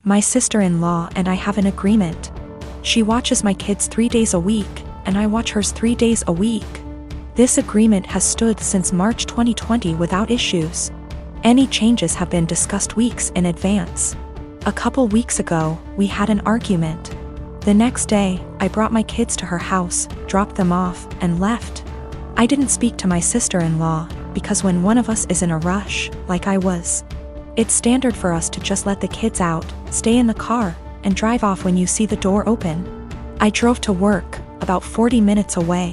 My sister-in-law and I have an agreement. She watches my kids 3 days a week, and I watch hers 3 days a week. This agreement has stood since March 2020 without issues. Any changes have been discussed weeks in advance. A couple weeks ago, we had an argument. The next day, I brought my kids to her house, dropped them off, and left. I didn't speak to my sister-in-law, because when one of us is in a rush, like I was, it's standard for us to just let the kids out, stay in the car, and drive off when you see the door open. I drove to work, about 40 minutes away.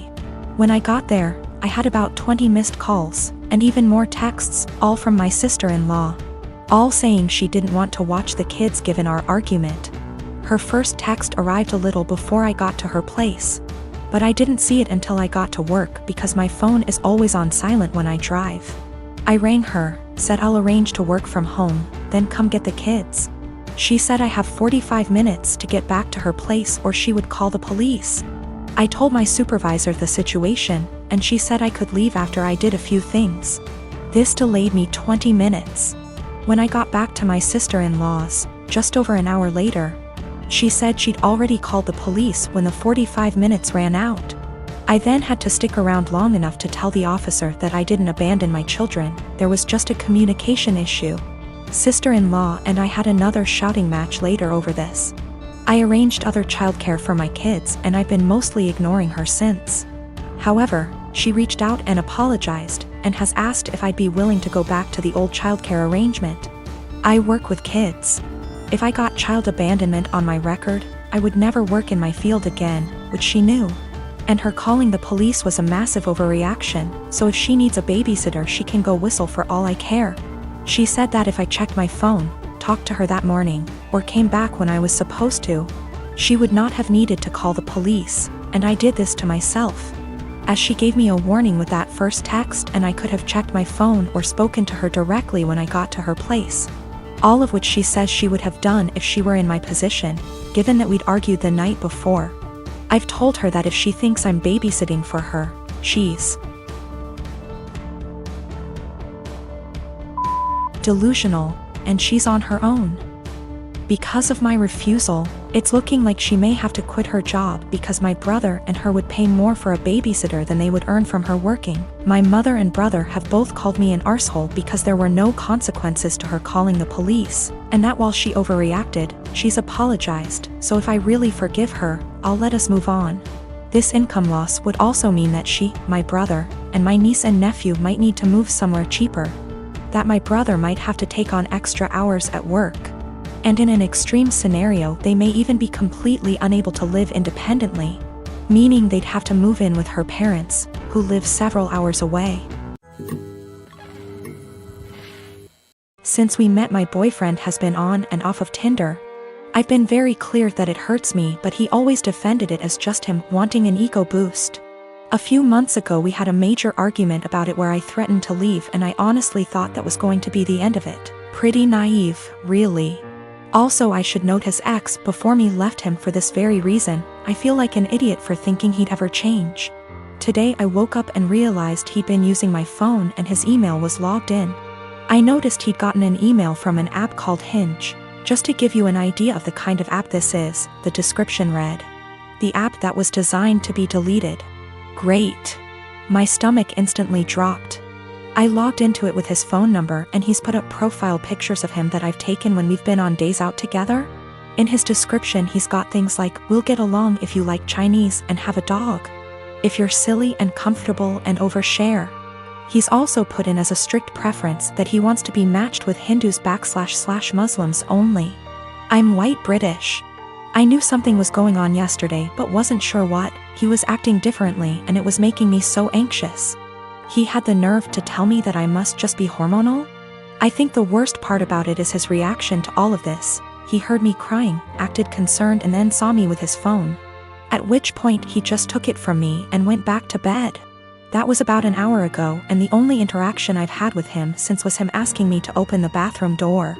When I got there, I had about 20 missed calls, and even more texts, all from my sister-in-law, all saying she didn't want to watch the kids given our argument. Her first text arrived a little before I got to her place, but I didn't see it until I got to work because my phone is always on silent when I drive. I rang her, said I'll arrange to work from home, then come get the kids. She said I have 45 minutes to get back to her place or she would call the police. I told my supervisor the situation, and she said I could leave after I did a few things. This delayed me 20 minutes. When I got back to my sister-in-law's, just over an hour later, she said she'd already called the police when the 45 minutes ran out. I then had to stick around long enough to tell the officer that I didn't abandon my children, there was just a communication issue. Sister-in-law and I had another shouting match later over this. I arranged other childcare for my kids and I've been mostly ignoring her since. However, she reached out and apologized, and has asked if I'd be willing to go back to the old childcare arrangement. I work with kids. If I got child abandonment on my record, I would never work in my field again, which she knew. And her calling the police was a massive overreaction, so if she needs a babysitter she can go whistle for all I care. She said that if I checked my phone, talked to her that morning, or came back when I was supposed to, she would not have needed to call the police, and I did this to myself. As she gave me a warning with that first text and I could have checked my phone or spoken to her directly when I got to her place. All of which she says she would have done if she were in my position, given that we'd argued the night before. I've told her that if she thinks I'm babysitting for her, she's delusional, and she's on her own. Because of my refusal, it's looking like she may have to quit her job because my brother and her would pay more for a babysitter than they would earn from her working. My mother and brother have both called me an arsehole because there were no consequences to her calling the police, and that while she overreacted, she's apologized, so if I really forgive her, I'll let us move on. This income loss would also mean that she, my brother, and my niece and nephew might need to move somewhere cheaper. That my brother might have to take on extra hours at work. And in an extreme scenario they may even be completely unable to live independently, meaning they'd have to move in with her parents, who live several hours away. Since we met, my boyfriend has been on and off of Tinder. I've been very clear that it hurts me, but he always defended it as just him wanting an ego boost. A few months ago we had a major argument about it where I threatened to leave, and I honestly thought that was going to be the end of it. Pretty naive, really. Also, I should note his ex before me left him for this very reason. I feel like an idiot for thinking he'd ever change. Today I woke up and realized he'd been using my phone and his email was logged in. I noticed he'd gotten an email from an app called Hinge. Just to give you an idea of the kind of app this is, the description read, "The app that was designed to be deleted." Great. My stomach instantly dropped. I logged into it with his phone number and he's put up profile pictures of him that I've taken when we've been on days out together. In his description he's got things like, "We'll get along if you like Chinese and have a dog. If you're silly and comfortable and overshare." He's also put in as a strict preference that he wants to be matched with Hindus/Muslims only. I'm white British. I knew something was going on yesterday but wasn't sure what. He was acting differently and it was making me so anxious. He had the nerve to tell me that I must just be hormonal? I think the worst part about it is his reaction to all of this. He heard me crying, acted concerned, and then saw me with his phone. At which point he just took it from me and went back to bed. That was about an hour ago, and the only interaction I've had with him since was him asking me to open the bathroom door.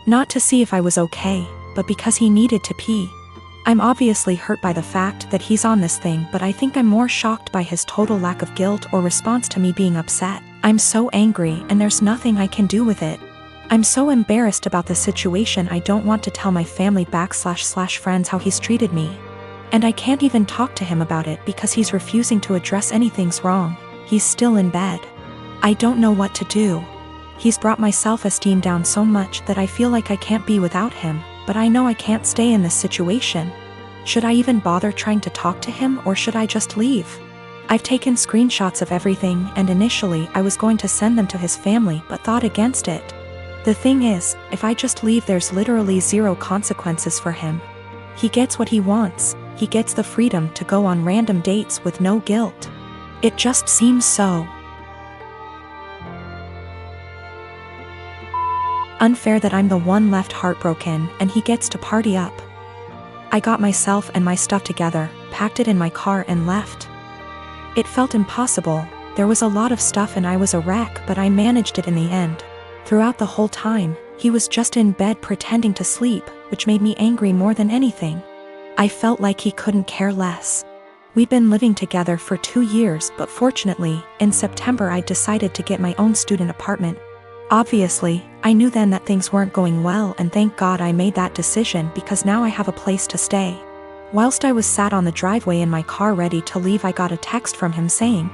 Not to see if I was okay, but because he needed to pee. I'm obviously hurt by the fact that he's on this thing, but I think I'm more shocked by his total lack of guilt or response to me being upset. I'm so angry and there's nothing I can do with it. I'm so embarrassed about the situation. I don't want to tell my family / friends how he's treated me. And I can't even talk to him about it because he's refusing to address anything's wrong. He's still in bed. I don't know what to do. He's brought my self-esteem down so much that I feel like I can't be without him, but I know I can't stay in this situation. Should I even bother trying to talk to him, or should I just leave? I've taken screenshots of everything, and initially I was going to send them to his family but thought against it. The thing is, if I just leave, there's literally zero consequences for him. He gets what he wants. He gets the freedom to go on random dates with no guilt. It just seems so unfair that I'm the one left heartbroken and he gets to party up. I got myself and my stuff together, packed it in my car and left. It felt impossible. There was a lot of stuff and I was a wreck, but I managed it in the end. Throughout the whole time, he was just in bed pretending to sleep, which made me angry more than anything. I felt like he couldn't care less. We'd been living together for 2 years, but fortunately, in September I decided to get my own student apartment. Obviously, I knew then that things weren't going well, and thank God I made that decision because now I have a place to stay. Whilst I was sat on the driveway in my car ready to leave, I got a text from him saying,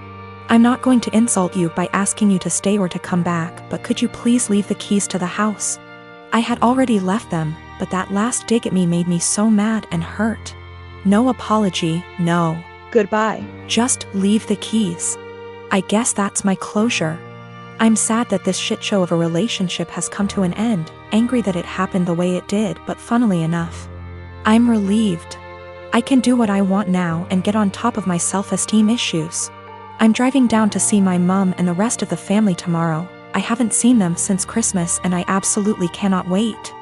"I'm not going to insult you by asking you to stay or to come back, but could you please leave the keys to the house?" I had already left them, but that last dig at me made me so mad and hurt. No apology, no goodbye. Just leave the keys. I guess that's my closure. I'm sad that this shit show of a relationship has come to an end, angry that it happened the way it did, but funnily enough, I'm relieved. I can do what I want now and get on top of my self-esteem issues. I'm driving down to see my mom and the rest of the family tomorrow. I haven't seen them since Christmas and I absolutely cannot wait.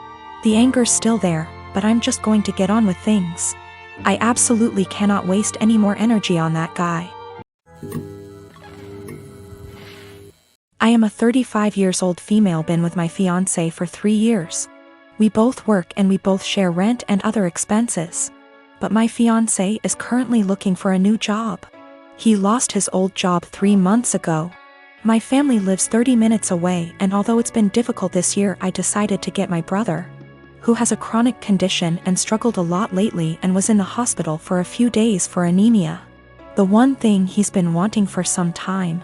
The anger's still there, but I'm just going to get on with things. I absolutely cannot waste any more energy on that guy. I am a 35 years old female, been with my fiancé for 3 years. We both work and we both share rent and other expenses. But my fiancé is currently looking for a new job. He lost his old job 3 months ago. My family lives 30 minutes away, and although it's been difficult this year, I decided to get my brother, who has a chronic condition and struggled a lot lately and was in the hospital for a few days for anemia. The one thing he's been wanting for some time.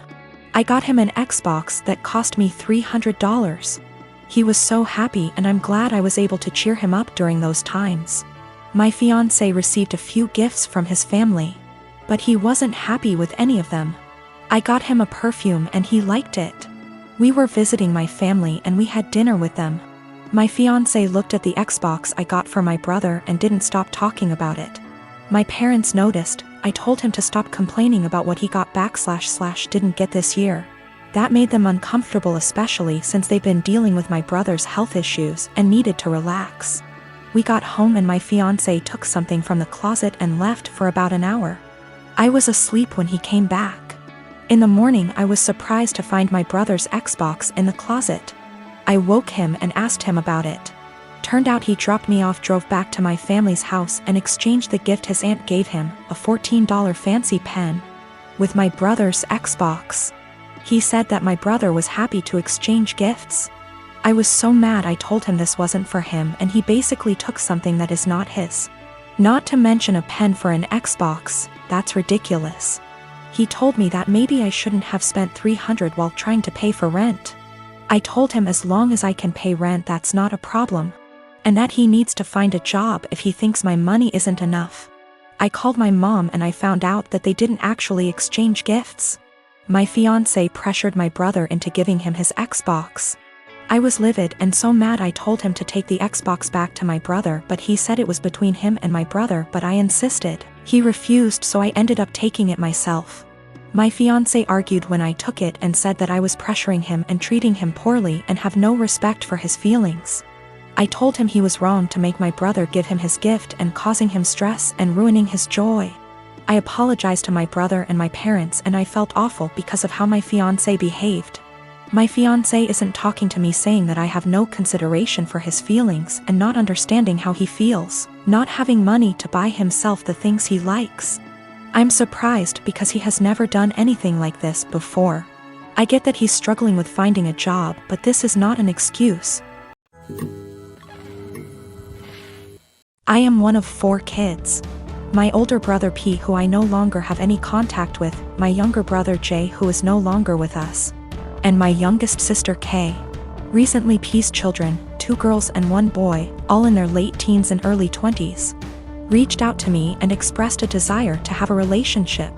I got him an Xbox that cost me $300. He was so happy and I'm glad I was able to cheer him up during those times. My fiancé received a few gifts from his family, but he wasn't happy with any of them. I got him a perfume and he liked it. We were visiting my family and we had dinner with them. My fiancé looked at the Xbox I got for my brother and didn't stop talking about it. My parents noticed. I told him to stop complaining about what he got / didn't get this year. That made them uncomfortable, especially since they've been dealing with my brother's health issues and needed to relax. We got home and my fiancé took something from the closet and left for about an hour. I was asleep when he came back. In the morning I was surprised to find my brother's Xbox in the closet. I woke him and asked him about it. Turned out he dropped me off, drove back to my family's house and exchanged the gift his aunt gave him, a $14 fancy pen, with my brother's Xbox. He said that my brother was happy to exchange gifts. I was so mad. I told him this wasn't for him and he basically took something that is not his. Not to mention a pen for an Xbox, that's ridiculous. He told me that maybe I shouldn't have spent $300 while trying to pay for rent. I told him as long as I can pay rent that's not a problem. And that he needs to find a job if he thinks my money isn't enough. I called my mom and I found out that they didn't actually exchange gifts. My fiancé pressured my brother into giving him his Xbox. I was livid and so mad. I told him to take the Xbox back to my brother, but he said it was between him and my brother, but I insisted. He refused, so I ended up taking it myself. My fiancé argued when I took it and said that I was pressuring him and treating him poorly and have no respect for his feelings. I told him he was wrong to make my brother give him his gift and causing him stress and ruining his joy. I apologized to my brother and my parents and I felt awful because of how my fiancé behaved. My fiancé isn't talking to me, saying that I have no consideration for his feelings and not understanding how he feels, not having money to buy himself the things he likes. I'm surprised because he has never done anything like this before. I get that he's struggling with finding a job, but this is not an excuse. I am one of 4 kids. My older brother P, who I no longer have any contact with, my younger brother J, who is no longer with us, and my youngest sister K. Recently P's children, 2 girls and 1 boy, all in their late teens and early 20s, reached out to me and expressed a desire to have a relationship.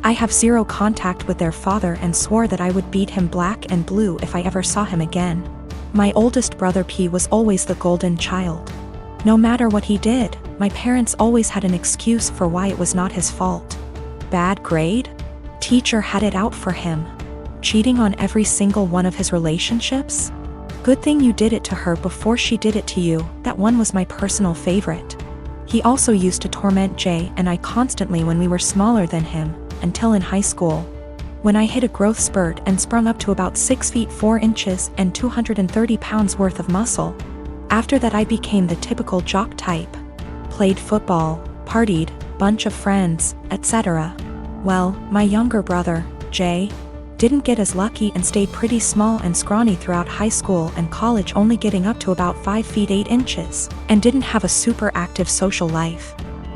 I have 0 contact with their father and swore that I would beat him black and blue if I ever saw him again. My oldest brother P was always the golden child. No matter what he did, my parents always had an excuse for why it was not his fault. Bad grade? Teacher had it out for him. Cheating on every single one of his relationships? Good thing you did it to her before she did it to you. That one was my personal favorite. He also used to torment Jay and I constantly when we were smaller than him, until in high school, when I hit a growth spurt and sprung up to about 6 feet 4 inches and 230 pounds worth of muscle. After that I became the typical jock type. Played football, partied, bunch of friends, etc. Well, my younger brother, Jay, didn't get as lucky and stayed pretty small and scrawny throughout high school and college, only getting up to about 5 feet 8 inches, and didn't have a super active social life.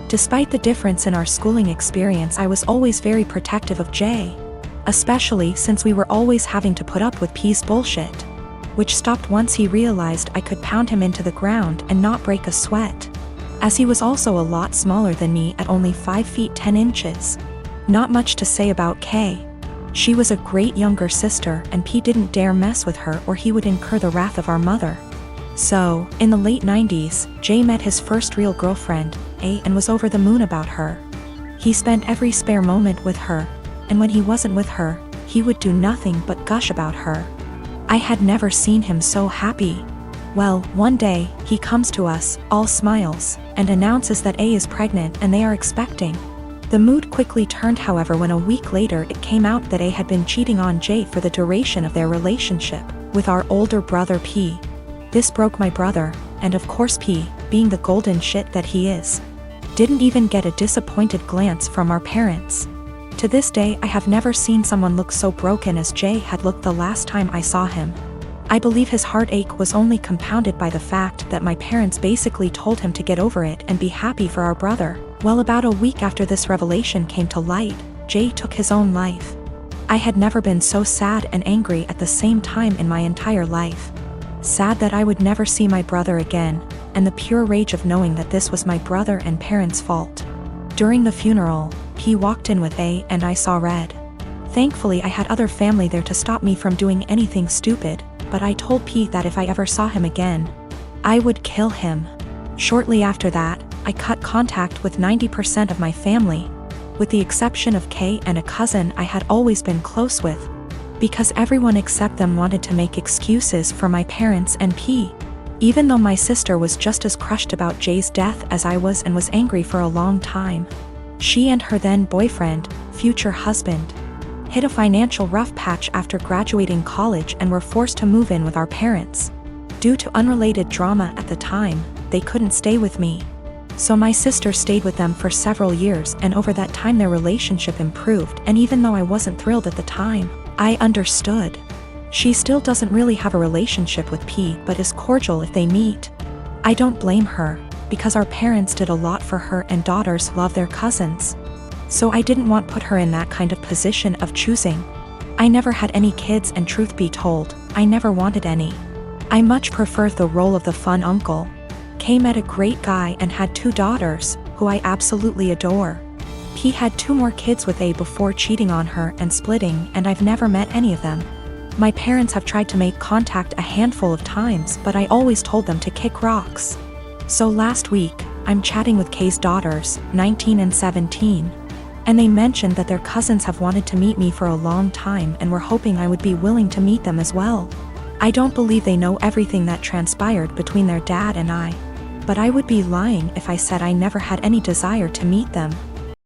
Despite the difference in our schooling experience, I was always very protective of Jay, especially since we were always having to put up with P's bullshit, which stopped once he realized I could pound him into the ground and not break a sweat, as he was also a lot smaller than me at only 5 feet 10 inches. Not much to say about Kay. She was a great younger sister and P didn't dare mess with her or he would incur the wrath of our mother. So, in the late 90s, Jay met his first real girlfriend, A, and was over the moon about her. He spent every spare moment with her, and when he wasn't with her, he would do nothing but gush about her. I had never seen him so happy. Well, one day, he comes to us, all smiles, and announces that A is pregnant and they are expecting. The mood quickly turned, however, when a week later it came out that A had been cheating on Jay for the duration of their relationship with our older brother P. This broke my brother, and of course P, being the golden shit that he is, didn't even get a disappointed glance from our parents. To this day, I have never seen someone look so broken as Jay had looked the last time I saw him. I believe his heartache was only compounded by the fact that my parents basically told him to get over it and be happy for our brother. Well, about a week after this revelation came to light, Jay took his own life. I had never been so sad and angry at the same time in my entire life. Sad that I would never see my brother again, and the pure rage of knowing that this was my brother and parents' fault. During the funeral, P walked in with A and I saw red. Thankfully I had other family there to stop me from doing anything stupid, but I told P that if I ever saw him again, I would kill him. Shortly after that, I cut contact with 90% of my family, with the exception of K and a cousin I had always been close with, because everyone except them wanted to make excuses for my parents and P. Even though my sister was just as crushed about Jay's death as I was and was angry for a long time. She and her then boyfriend, future husband, hit a financial rough patch after graduating college and were forced to move in with our parents. Due to unrelated drama at the time, they couldn't stay with me. So my sister stayed with them for several years, and over that time their relationship improved, and even though I wasn't thrilled at the time, I understood. She still doesn't really have a relationship with P, but is cordial if they meet. I don't blame her, because our parents did a lot for her and daughters love their cousins. So I didn't want to put her in that kind of position of choosing. I never had any kids, and truth be told, I never wanted any. I much prefer the role of the fun uncle. Kay met a great guy and had 2 daughters, who I absolutely adore. P had 2 more kids with A before cheating on her and splitting, and I've never met any of them. My parents have tried to make contact a handful of times, but I always told them to kick rocks. So last week, I'm chatting with Kay's daughters, 19 and 17. And they mentioned that their cousins have wanted to meet me for a long time and were hoping I would be willing to meet them as well. I don't believe they know everything that transpired between their dad and I, but I would be lying if I said I never had any desire to meet them.